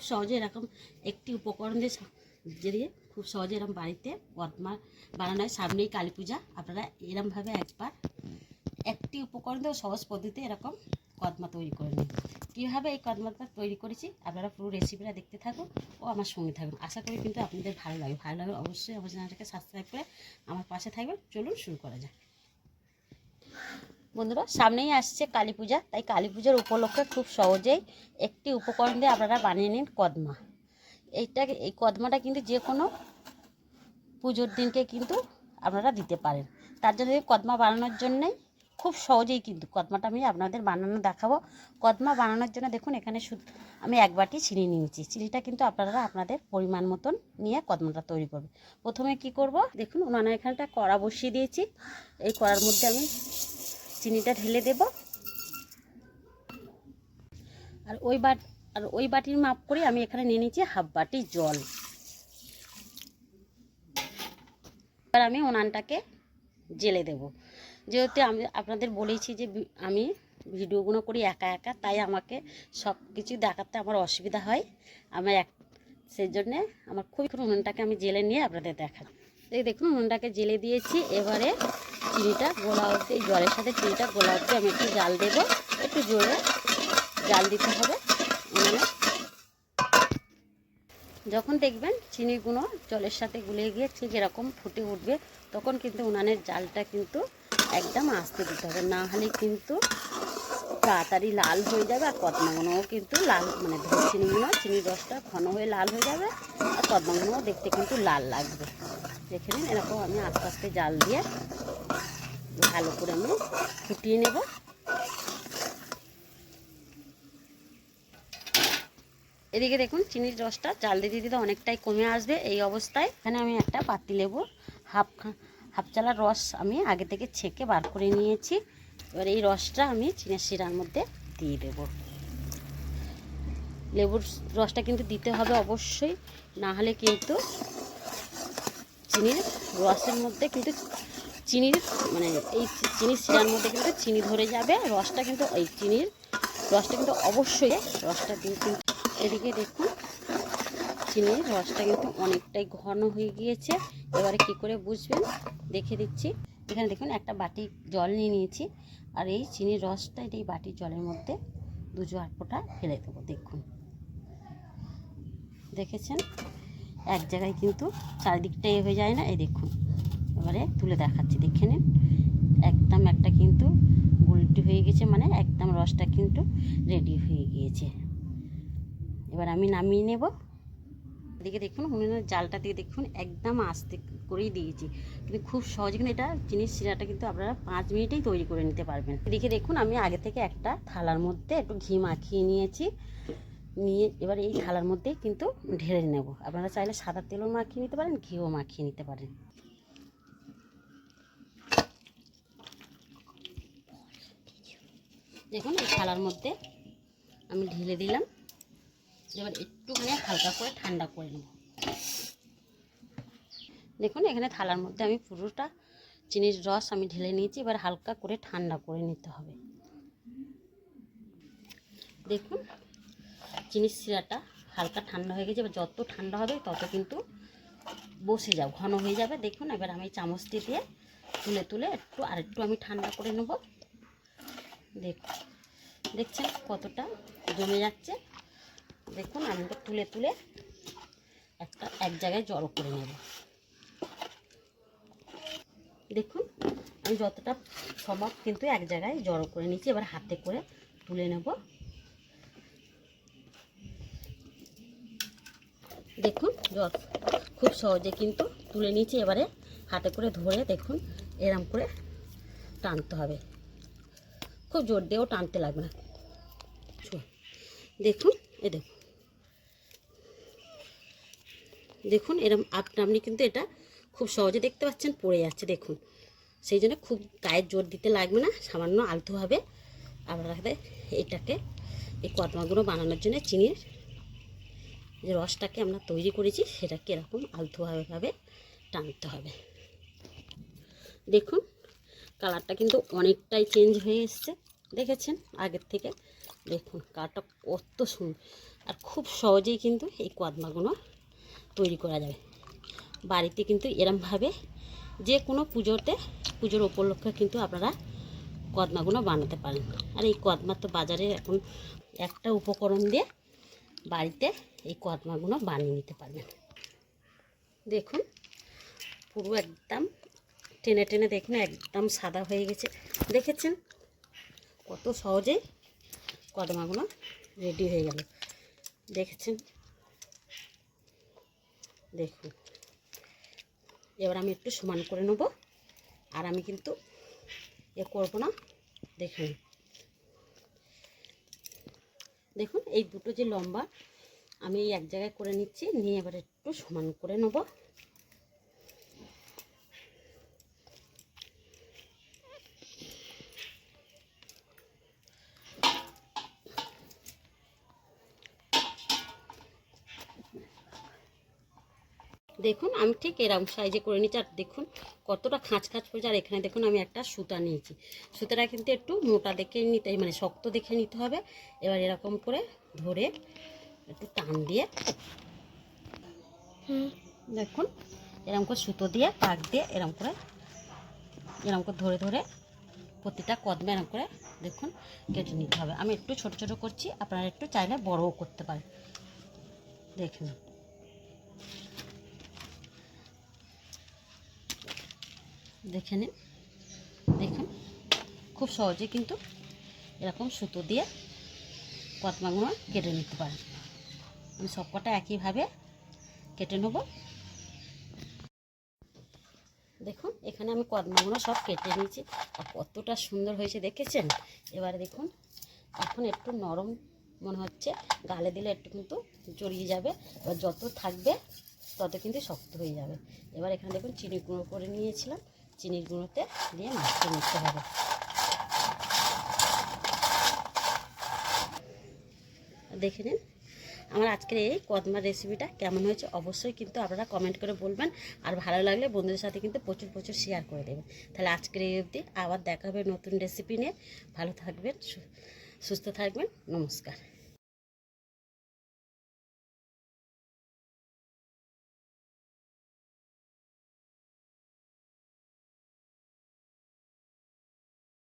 সহজে এরকম একটি উপকরণ দিয়ে খুব সহজে এরকম বাড়িতে কদমা বানানো হয়। সামনেই কালী পূজা, আপনারা এরমভাবে একবার একটি উপকরণ দিয়ে সহজ পদ্ধতিতে এরকম কদমা তৈরি করে নিন। কীভাবে এই কদমাটা তৈরি করেছি আপনারা পুরো রেসিপিটা দেখতে থাকুন ও আমার সঙ্গে থাকুন। আশা করি কিন্তু আপনাদের ভালো লাগবে অবশ্যই আমার চ্যানেলটাকে সাবস্ক্রাইব করে আমার পাশে থাকবেন। চলুন শুরু করা যাক। বন্ধুরা, সামনেই আসছে কালী পূজা, তাই কালী পূজার উপলক্ষে খুব সহজেই একটি উপকরণ দিয়ে আপনারা বানিয়ে নিন কদমা। এই কদমাটা কিন্তু যে কোনো পুজোর দিনকে কিন্তু আপনারা দিতে পারেন। তার জন্য কদমা বানানোর জন্যেই খুব সহজেই কিন্তু কদমাটা আমি আপনাদের বানানো দেখাবো। কদমা বানানোর জন্য দেখুন এখানে আমি 1 বাটি চিনি নিয়েছি। চিনিটা কিন্তু আপনারা আপনাদের পরিমাণ মতন নিয়ে কদমাটা তৈরি করবে। প্রথমে কি করব, দেখুন উনানে এখানটা কড়া বসিয়ে দিয়েছি। এই কড়ার মধ্যে আমি চিনিটা ঢেলে দেব। আর ওই বাটির মাপ করে আমি এখানে নিয়ে নিয়েছি 1/2 বাটি জল। এবার আমি উনানটাকে জেলে দেব। যেহেতু আমি আপনাদের বলেছি যে আমি ভিডিওগুলো করি একা একা, তাই আমাকে সব কিছু দেখাতে আমার অসুবিধা হয়। সেই জন্যে আমার খুবই উনুনটাকে আমি জেলে নিয়ে আপনাদের দেখাই। এই দেখুন উনুনটাকে জেলে দিয়েছি। এবারে চিনিটা গোলা অবধি, এই জলের সাথে চিনিটা গোলা অবধি আমি একটু জাল দেব। একটু জোরে জাল দিতে হবে উনুনে। যখন দেখবেন চিনিগুলো জলের সাথে গুলে গিয়ে ঠিক এরকম ফুটে উঠবে, তখন কিন্তু উনানের জালটা কিন্তু একদম আস্তে দিতে হবে, না হলে কিন্তু তাড়াতাড়ি লাল হয়ে যাবে। আর কদমাগুলোও কিন্তু লাল, মানে চিনির রসটা ঘন হয়ে লাল হয়ে যাবে, আর কদমাগুলোও দেখতে কিন্তু লাল লাগবে। দেখে নিন, এরকম আমি আস্তে আস্তে জাল দিয়ে ভালো করে আমি ফুটিয়ে নেব। এদিকে দেখুন চিনির রসটা জাল দিতে দিতে অনেকটাই কমে আসবে। এই অবস্থায় এখানে আমি একটা পাতি লেবু হাফ চালার রস আমি আগে থেকে ছেঁকে বার করে নিয়েছি। এবার এই রসটা আমি চিনির শিরার মধ্যে দিয়ে দেব। লেবুর রসটা কিন্তু দিতে হবে অবশ্যই, না হলে কিন্তু চিনির রসের মধ্যে কিন্তু এই চিনির শিরার মধ্যে কিন্তু চিনি ধরে যাবে। রসটা কিন্তু চিনির রসটা কিন্তু অবশ্যই রসটা দিয়ে কিন্তু। এদিকে দেখুন চিনির রসটা কিন্তু অনেকটাই ঘন হয়ে গিয়েছে। এবারে কি করে বুঝবেন দেখে দিচ্ছি। এখানে দেখুন একটা বাটি জল নিয়ে নিয়েছি, আর এই চিনির রসটা এই বাটির জলের মধ্যে 2 ফোঁটা ফেলে দেবো। দেখুন, দেখেছেন এক জায়গায় কিন্তু চারিদিকটা হয়ে যায় না। এই দেখুন, এবারে তুলে দেখাচ্ছি, দেখে নিন একদম একটা কিন্তু গুলটি হয়ে গেছে, মানে একদম রসটা কিন্তু রেডি হয়ে গিয়েছে। এবার আমি নামিয়ে নেব। এদিকে দেখুন উনুনের জালটা দিয়ে দেখুন একদম আস্তে করেই দিয়েছি, কিন্তু খুব সহজে কিন্তু এটা চিনির শিরাটা কিন্তু আপনারা 5 মিনিটেই তৈরি করে নিতে পারবেন। এদিকে দেখুন আমি আগে থেকে একটা থালার মধ্যে একটু ঘি মাখিয়ে নিয়েছি। এবার এই থালার মধ্যেই কিন্তু ঢেলে নেব। আপনারা চাইলে সাদা তেলও মাখিয়ে নিতে পারেন, ঘিও মাখিয়ে নিতে পারেন। দেখুন এই থালার মধ্যে আমি ঢেলে দিলাম। এবার একটুখানি হালকা করে ঠান্ডা করে নেব। দেখুন এখানে থালার মধ্যে আমি পুরোটা চিনির রস আমি ঢেলে নিয়েছি। এবার হালকা করে ঠান্ডা করে নিতে হবে। দেখুন চিনির শিরাটা হালকা ঠান্ডা হয়ে গেছে। এবার যত ঠান্ডা হবে তত কিন্তু বসে যাও, ঘন হয়ে যাবে। দেখুন এবার আমি চামচটি দিয়ে তুলে আরেকটু আমি ঠান্ডা করে নেব। দেখছেন কতটা জমে যাচ্ছে। দেখুন আমি তুলে এক জায়গায় জড়ো করে নেব। দেখুন আমি যতটা সম্ভব কিন্তু এক জায়গায় জড়ো করে নিচ্ছি। এবার হাতে করে তুলে নেব। দেখুন খুব সহজে কিন্তু তুলে নিচ্ছি। এবারে হাতে করে ধরে দেখুন এরম করে টানতে হবে, খুব জোর দিয়েও টানতে লাগবে না। দেখুন দেখুন এরম আপনি কিন্তু এটা খুব সহজে দেখতে পাচ্ছেন পড়ে যাচ্ছে। দেখুন সেই জন্য খুব গায়ের জোর দিতে লাগবে না, সামান্য আলতোভাবে আপনারা এই কদমাগুলো বানানোর জন্য চিনির যে রসটাকে আমরা তৈরি করেছি সেটাকে এরকম আলতোভাবে টানতে হবে। দেখুন কালারটা কিন্তু অনেকটাই চেঞ্জ হয়ে এসছে, দেখেছেন আগের থেকে। দেখুন কালারটা কত সুন্দর, আর খুব সহজেই কিন্তু এই কদমাগুলো তৈরি করা যাবে বাড়িতে। কিন্তু এরমভাবে যে কোনো পুজোর উপলক্ষে কিন্তু আপনারা কদমাগুলো বানাতে পারেন। আর এই কদমা তো বাজারে এখন একটা উপকরণ দিয়ে বাড়িতে এই কদমাগুলো বানিয়ে নিতে পারবেন। দেখুন পুরো একদম টেনে টেনে দেখুন একদম সাদা হয়ে গেছে। দেখেছেন কত সহজেই কদমাগুলো রেডি হয়ে গেল। দেখেছেন, দেখুন এবার আমি একটু সমান করে নেব। আর আমি কিন্তু করবো না। দেখুন দেখুন এই দুটো যে লম্বা আমি এই এক জায়গায় করে নিচ্ছি, নিয়ে এবার একটু সমান করে নেব। দেখুন আমি ঠিক এরকম সাইজে করে নিচ্ছি। আর দেখুন কতটা খাঁচ পড়েছে। আর এখানে দেখুন আমি একটা সুতা নিয়েছি। সুতাটা কিন্তু একটু মোটা দেখে নিতে, মানে শক্ত দেখে নিতে হবে। এবার এরকম করে ধরে একটু টান দিয়ে দেখুন এরকম করে সুতো দিয়ে পাক দিয়ে এরকম করে ধরে ধরে প্রতিটা কদমে এরকম করে দেখুন কেটে নিতে হবে। আমি একটু ছোট ছোট করছি, আপনারা একটু চাইলে বড়ও করতে পারেন। দেখুন দেখে নিন, দেখুন খুব সহজে কিন্তু এরকম সুতো দিয়ে কদমাগুলো কেটে নিতে পারেন। আমি সবকটা একইভাবে কেটে নেব। দেখুন এখানে আমি কদমাগুলো সব কেটে নিয়েছি। আর কতটা সুন্দর হয়েছে দেখেছেন। এবারে দেখুন এখন একটু নরম মনে হচ্ছে, গালে দিলে একটু কিন্তু জড়িয়ে যাবে। এবার যত থাকবে তত কিন্তু শক্ত হয়ে যাবে। এবার এখানে দেখুন চিনি গুঁড়ো করে নিয়েছিলাম, চিনির গুঁড়োতে দিয়ে মাখিয়ে নিতে হবে। দেখে নিন আমার আজকের এই কদমার রেসিপিটা কেমন হয়েছে অবশ্যই কিন্তু আপনারা কমেন্ট করে বলবেন। আর ভালো লাগলে বন্ধুদের সাথে কিন্তু প্রচুর শেয়ার করে দেবেন। তাহলে আজকের এই অবধি, আবার দেখা হবে নতুন রেসিপি নিয়ে। ভালো থাকবেন, সুস্থ থাকবেন, নমস্কার।